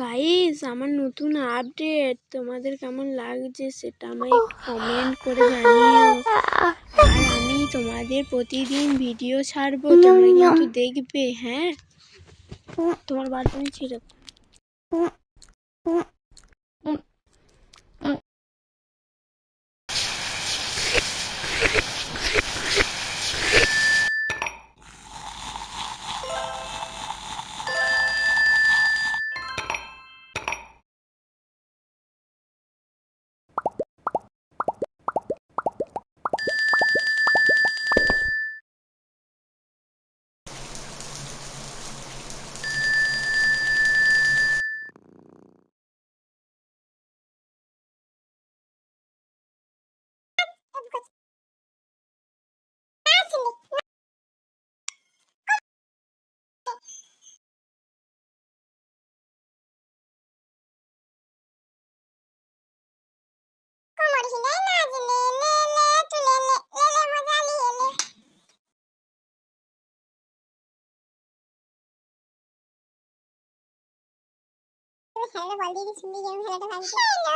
Guys, আমার নতুন update তোমাদের কেমন লাগছে সেটা আমায় কমেন্ট করে জানিও। আর আমি তোমাদের প্রতিদিন ভিডিও ছাড়বো, তোমরা কিন্তু দেখবে। হ্যাঁ, তোমার বার্তা ছিল। হ্যালো বল দিদি, শুনবি কেমন খেলাটা ভাঙছে? হ্যালো